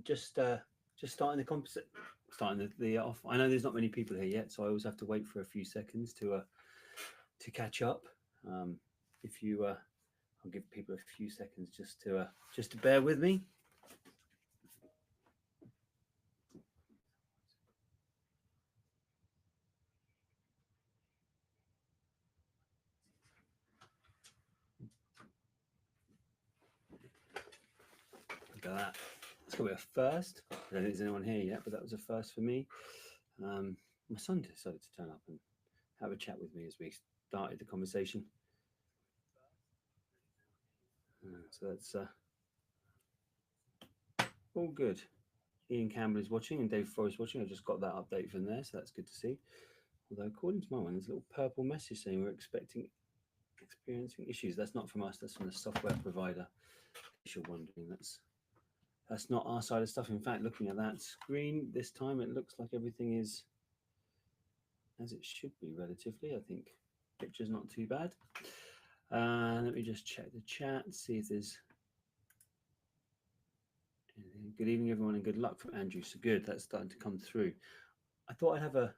Just starting the composite, starting the off. I know there's not many people here yet, so I always have to wait for a few seconds to catch up. Um, if you, I'll give people a few seconds just to bear with me. Look at that. It's gonna be a first. I don't think there's anyone here yet, but that was a first for me. My son decided to turn up and have a chat with me as we started the conversation. So that's all good. Ian Campbell is watching and Dave Forrest watching. I just got that update from there, so that's good to see. Although according to my one, there's a little purple message saying we're experiencing issues. That's not from us. That's from the software provider. If you're wondering, that's not our side of stuff. In fact, looking at that screen this time, it looks like everything is as it should be relatively. I think picture's not too bad. Let me just check the chat, see if there's anything. Good evening, everyone, and good luck from Andrew. So good, that's starting to come through. I thought I'd have a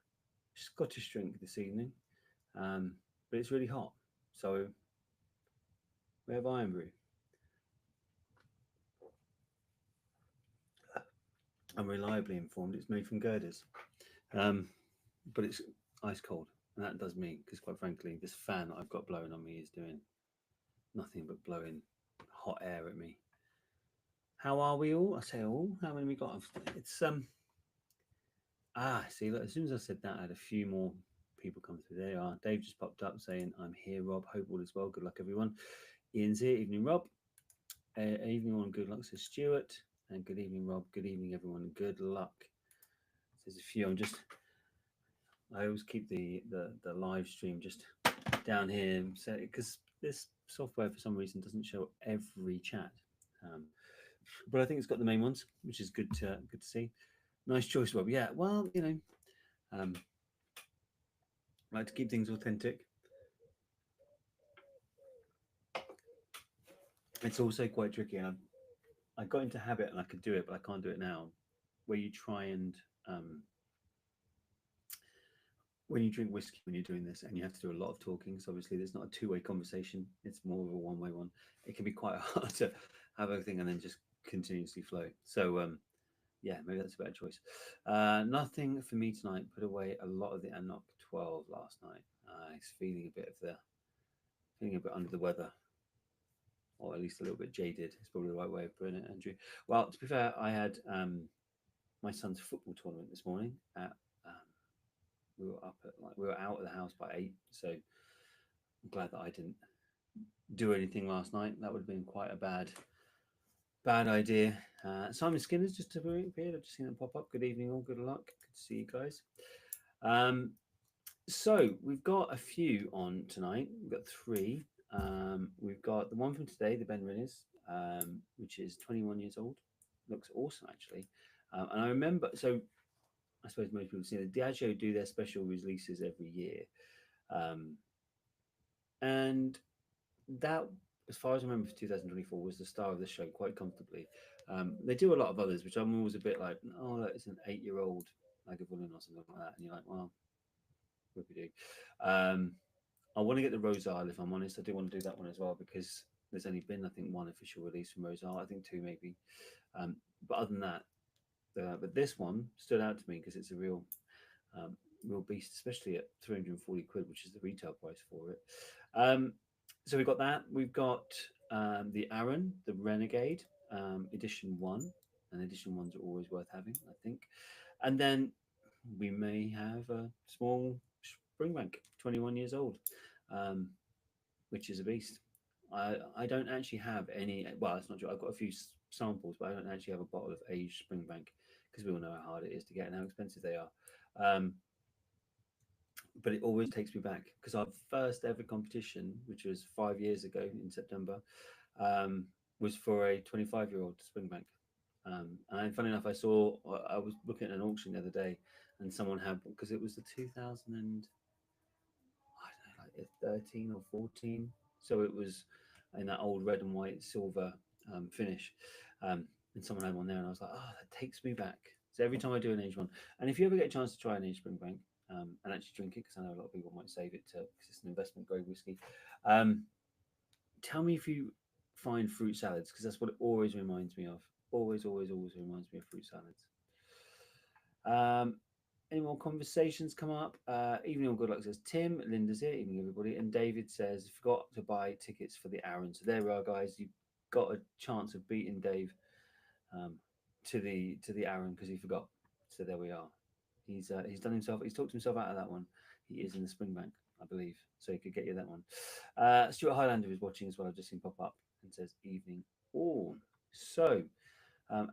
Scottish drink this evening, but it's really hot. So we have Iron Brew. I'm reliably informed it's made from girders, um, but it's ice cold, and that does me because, quite frankly, this fan that I've got blowing on me is doing nothing but blowing hot air at me. How are we all? I say all. How many we got? It's see, look, as soon as I said that, I had a few more people come through. There you are. Dave just popped up saying, "I'm here, Rob. Hope all is well. Good luck, everyone." Ian's here. Evening, Rob. Evening, one. Good luck, says Stuart. And good evening, Rob. Good evening, everyone. Good luck. There's a few. I always keep the live stream just down here, so because this software for some reason doesn't show every chat, um, but I think it's got the main ones, which is good to see. Nice choice, Rob. Yeah, well, I like to keep things authentic. It's also quite tricky, and I got into habit, and I could do it, but I can't do it now. Where you try and when you drink whiskey when you're doing this and you have to do a lot of talking, so obviously there's not a two-way conversation, it's more of a one-way one. It can be quite hard to have everything and then just continuously flow. So yeah, maybe that's a better choice. Nothing for me tonight. Put away a lot of the Anok 12 last night. He's feeling a bit under the weather, or at least a little bit jaded. It's probably the right way of putting it, Andrew. Well, to be fair, I had my son's football tournament this morning at we were up at we were out of the house by 8, so I'm glad that I didn't do anything last night. That would have been quite a bad idea. Simon Skinner's just appeared. I've just seen it pop up. Good evening, all. Good luck. Good to see you guys. Um, so we've got a few on tonight. We've got three. We've got the one from today, the Ben Rinnes, which is 21 years old. Looks awesome, actually. And I remember, so I suppose most people have seen the Diageo do their special releases every year. Um, and that, as far as I remember, for 2024 was the star of the show quite comfortably. They do a lot of others, which I'm always a bit like, oh, that is an 8-year-old Lagavulin or something like that, and you're like, well, what we do? I want to get the Rosal, if I'm honest. I do want to do that one as well because there's only been, I think, one official release from Rosal. I think two maybe. But other than that, but this one stood out to me because it's a real beast, especially at 340 quid, which is the retail price for it. So we've got that. We've got the Aaron, the Renegade, edition one, and edition ones are always worth having, I think. And then we may have a small Springbank, 21 years old, um, which is a beast. I don't actually have any. Well, it's not true. I've got a few samples, but I don't actually have a bottle of aged Springbank because we all know how hard it is to get and how expensive they are. But it always takes me back because our first ever competition, which was 5 years ago in September, was for a 25-year-old Springbank. And funny enough, I was looking at an auction the other day, and someone had, because it was the 2000 and I don't know, like 13 or 14. So it was in that old red and white silver finish. Um, and someone had one there, and I was like, oh, that takes me back. So every time I do an aged one, and if you ever get a chance to try an aged Springbank and actually drink it, because I know a lot of people might save it to because it's an investment grade whiskey. Um, Tell me if you find fruit salads, because that's what it always reminds me of. Always, always, always reminds me of fruit salads. Um, any more conversations come up? Evening all good luck says Tim, Linda's here, evening everybody, and David says forgot to buy tickets for the Aaron. So there we are, guys. You've got a chance of beating Dave um, to the Aaron because he forgot. So there we are. He's done himself. He's talked himself out of that one. He is in the Springbank, I believe, so he could get you that one. Stuart Highlander is watching as well. I've just seen pop up and says evening all. So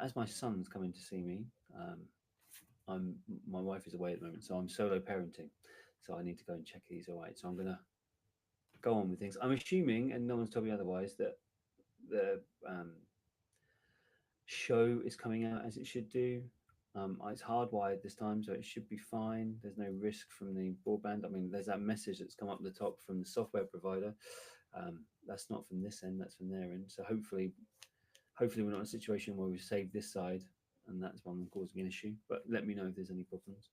as my son's coming to see me, I'm my wife is away at the moment, so I'm solo parenting. So I need to go and check he's all right. So I'm gonna go on with things. I'm assuming, and no one's told me otherwise, that the show is coming out as it should do. It's hardwired this time, so it should be fine. There's no risk from the broadband. I mean, there's that message that's come up at the top from the software provider. That's not from this end; that's from their end. So hopefully, we're not in a situation where we've saved this side, and that's one causing an issue. But let me know if there's any problems.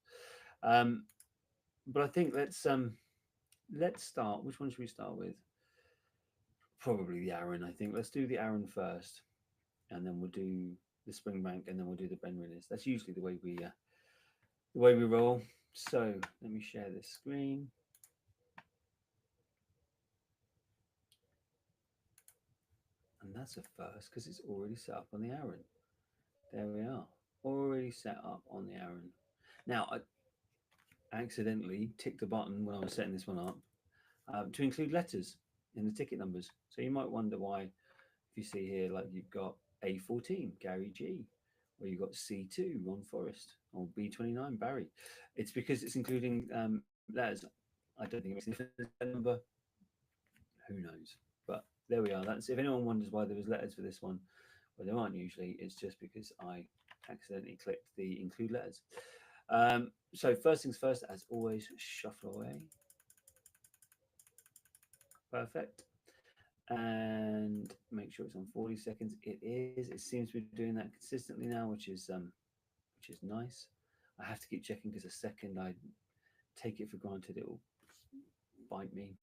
Um, but I think let's start. Which one should we start with? Probably the Aaron. I think let's do the Aaron first, and then we'll do the Springbank, and then we'll do the Ben Release. That's usually the way we roll. So let me share this screen. And that's a first because it's already set up on the Aaron. There we are. Already set up on the Aaron. Now, I accidentally ticked a button when I was setting this one up to include letters in the ticket numbers. So you might wonder why, if you see here, like you've got A14, Gary G, or you've got C2, Ron Forrest, or B29, Barry. It's because it's including letters. I don't think it makes any difference. Number, who knows? But there we are. That's if anyone wonders why there was letters for this one, well, there aren't usually. It's just because I accidentally clicked the include letters. So first things first, as always, shuffle away. Perfect. And make sure it's on 40 seconds. It is. It seems to be doing that consistently now, which is nice. I have to keep checking because the second I take it for granted, it will bite me.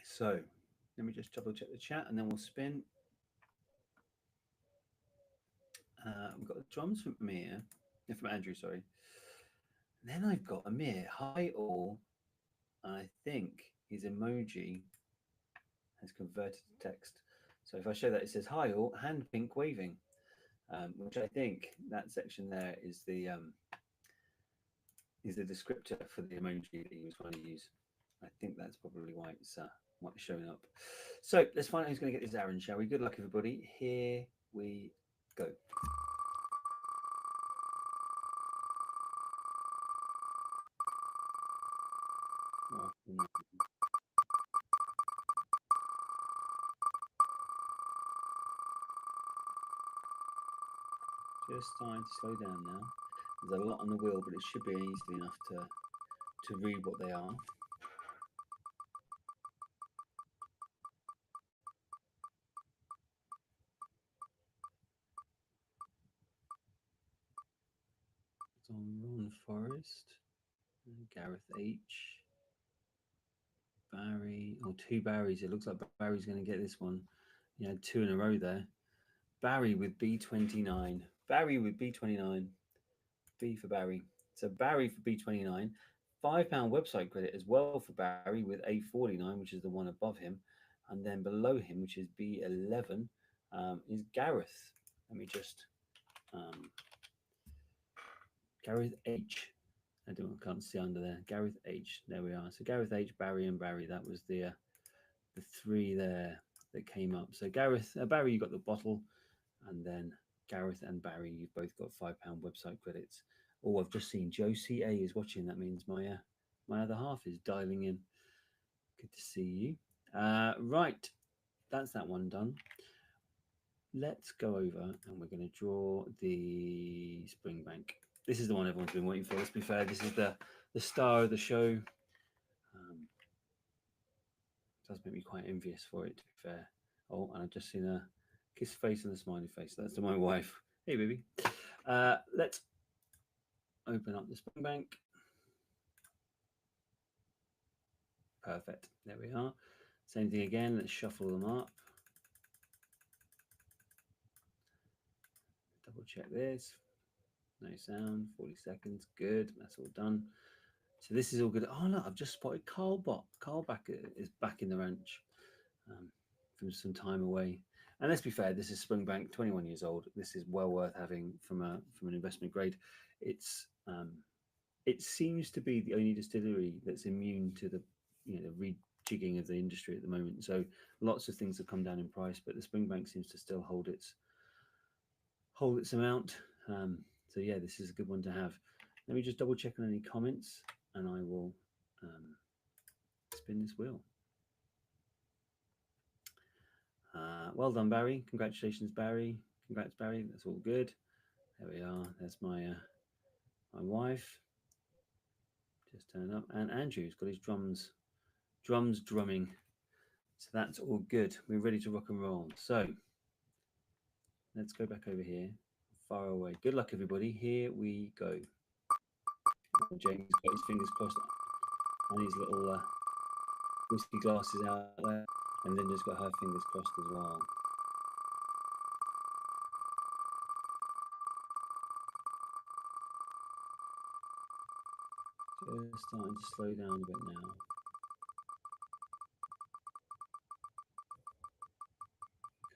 So let me just double check the chat and then we'll spin. We've got the drums from Amir, from Andrew, sorry. And then I've got Amir, hi all. And I think his emoji has converted to text. So if I show that, it says hi all, hand pink waving, which I think that section there is the descriptor for the emoji that he was trying to use. I think that's probably why it's showing up. So let's find out who's going to get this Aaron, shall we? Good luck, everybody. Here we go. Just starting to slow down now. There's a lot on the wheel, but it should be easy enough to read what they are. It's on Ron Forrest, Gareth H, Barry, or two Barrys. It looks like Barry's going to get this one. He had two in a row there. Barry with B29. Barry with B29. B for Barry. So Barry for B29. £5 website credit as well for Barry with A49, which is the one above him. And then below him, which is B11, is Gareth. Let me just. Gareth H. I can't see under there. Gareth H. There we are. So Gareth H, Barry, and Barry. That was the three there that came up. So Barry, you got the bottle, and then Gareth and Barry, you've both got £5 website credits. Oh, I've just seen Josie A is watching. That means my other half is dialing in. Good to see you. Right, that's that one done. Let's go over and we're going to draw the Springbank. This is the one everyone's been waiting for. Let's be fair. This is the star of the show. does make me quite envious for it, to be fair. Oh, and I've just seen a kiss face and a smiley face. That's to my wife. Hey, baby. Let's open up the Springbank. Perfect. There we are. Same thing again. Let's shuffle them up. Double check this. No sound. 40 seconds. Good. That's all done. So this is all good. Oh, look, I've just spotted Carl Bot. Carl back is back in the ranch from some time away. And let's be fair, this is Springbank, 21 years old. This is well worth having from an investment grade. It's it seems to be the only distillery that's immune to the the rejigging of the industry at the moment. So lots of things have come down in price, but the Springbank seems to still hold its amount. So yeah, this is a good one to have. Let me just double check on any comments, and I will spin this wheel. Well done, Barry. Congratulations, Barry. Congrats, Barry. That's all good. There we are. There's my my wife. Just turned up, and Andrew's got his drums drumming. So that's all good. We're ready to rock and roll. So let's go back over here, far away. Good luck, everybody. Here we go. James got his fingers crossed on his little whiskey glasses out there, and Linda's got her fingers crossed as well. Just starting to slow down a bit now.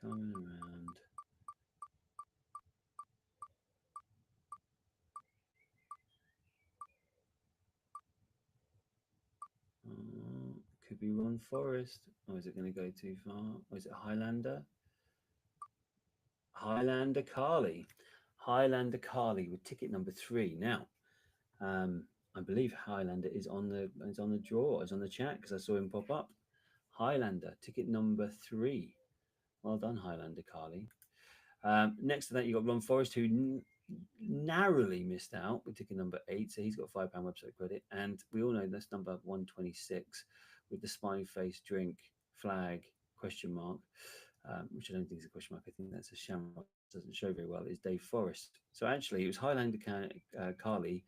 Coming around. Could be Ron Forest. Or is it going to go too far? Or is it Highlander? Highlander Carly. Highlander Carly with ticket number 3. Now, I believe Highlander is on the draw. Is on the chat because I saw him pop up. Highlander, ticket number 3. Well done, Highlander Carly. Next to that, you got Ron Forest, who narrowly missed out with ticket number 8. So he's got £5 website credit. And we all know that's number 126 with the smiley face drink flag question mark, which I don't think is a question mark. I think that's a shamrock. Doesn't show very well. Is Dave Forrest. So actually, it was Highlander Carly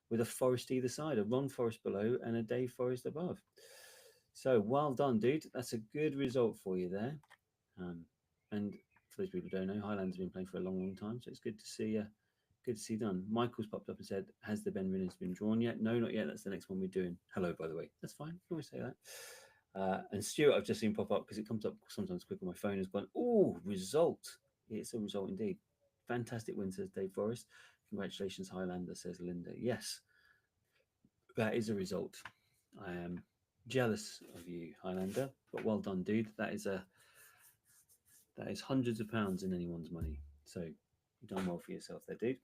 with a Forest either side, a Ron Forest below and a Dave Forrest above. So well done, dude. That's a good result for you there. And for those people who don't know, Highlander's been playing for a long, long time, so it's good to see. Good to see done. Michael's popped up and said, "Has the Ben Rinners been drawn yet?" No, not yet. That's the next one we're doing. Hello, by the way. That's fine. You can always say that. And Stuart, I've just seen pop up because it comes up sometimes quick on my phone. Has gone. Oh, result! It's a result indeed. Fantastic win, says Dave Forrest. Congratulations, Highlander, says Linda. Yes, that is a result. I am jealous of you, Highlander, but well done, dude. That is hundreds of pounds in anyone's money. So you've done well for yourself there, dude.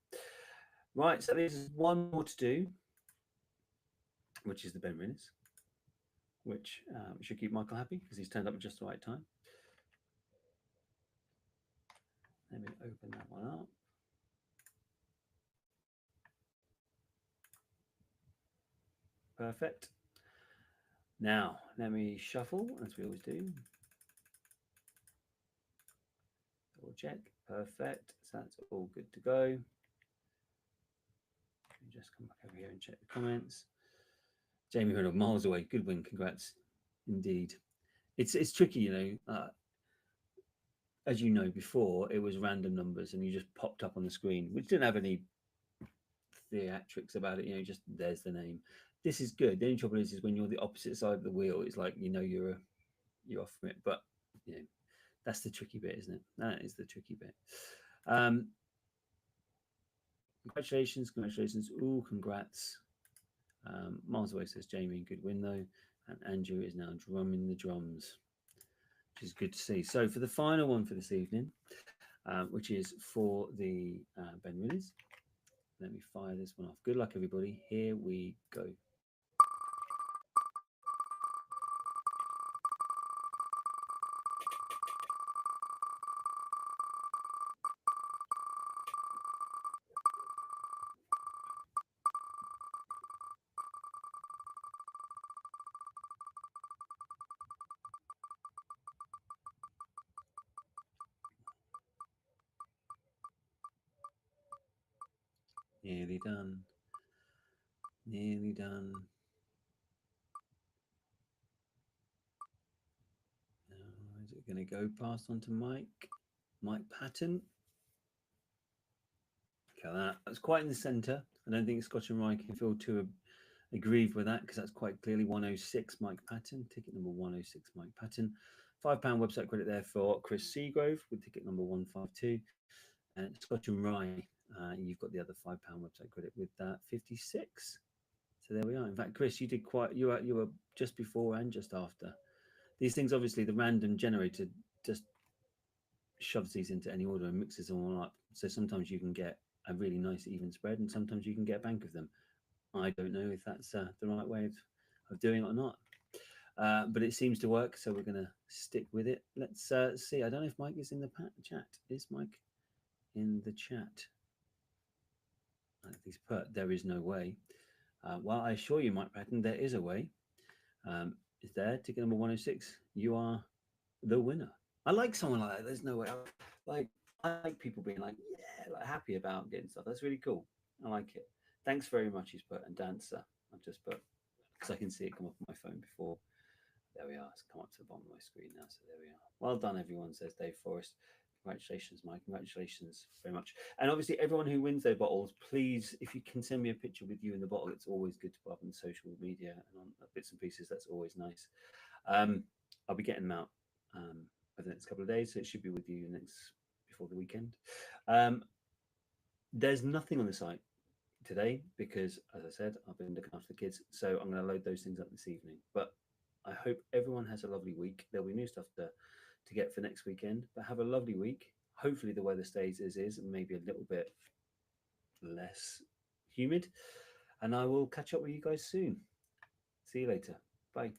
Right, so there's one more to do, which is the Ben Rinners, which should keep Michael happy because he's turned up at just the right time. Let me open that one up. Perfect. Now, let me shuffle, as we always do. Double check. Perfect. So that's all good to go. Let me just come back over here and check the comments. Jamie Reynolds, miles away. Good win. Congrats. Indeed. It's tricky, you know. As you know, before it was random numbers and you just popped up on the screen, which didn't have any theatrics about it. You know, just there's the name. This is good. The only trouble is when you're the opposite side of the wheel, it's like you're off from it. But you know, that's the tricky bit, isn't it? That is the tricky bit. Congratulations. Ooh, congrats. Miles away, says Jamie. Good win though. And Andrew is now drumming the drums, which is good to see. So for the final one for this evening, which is for the Ben Rinners. Let me fire this one off. Good luck, everybody. Here we go. Nearly done. Nearly done. Now, is it going to go past onto Mike? Mike Patton. Look at that. That's quite in the centre. I don't think Scotch and Rye can feel too aggrieved with that because that's quite clearly 106 Mike Patton. Ticket number 106 Mike Patton. £5 website credit there for Chris Seagrove with ticket number 152. And Scotch and Rye, you've got the other £5 website credit with 56. So there we are. In fact, Chris, you did quite. You were just before and just after. These things, obviously, the random generator just shoves these into any order and mixes them all up. So sometimes you can get a really nice even spread, and sometimes you can get a bank of them. I don't know if that's the right way of doing it or not. But it seems to work, so we're going to stick with it. Let's see. I don't know if Mike is in the chat. Is Mike in the chat? He's put, there is no way. Well, I assure you, Mike Patton, there is a way. Is there? Ticket number 106. You are the winner. I like someone like that. There's no way. I like people being like, yeah, like happy about getting stuff. That's really cool. I like it. Thanks very much, he's put. And Dancer, I've just put, because I can see it come up on my phone before. There we are. It's come up to the bottom of my screen now. So there we are. Well done, everyone, says Dave Forrest. Congratulations, Mike. Congratulations very much. And obviously, everyone who wins their bottles, please, if you can send me a picture with you in the bottle, it's always good to put up on social media and on bits and pieces. That's always nice. I'll be getting them out over the next couple of days, so it should be with you before the weekend. There's nothing on the site today because, as I said, I've been looking after the kids, so I'm going to load those things up this evening. But I hope everyone has a lovely week. There'll be new stuff to get for next weekend, but have a lovely week. Hopefully the weather stays as is and maybe a little bit less humid. And I will catch up with you guys soon. See you later. Bye.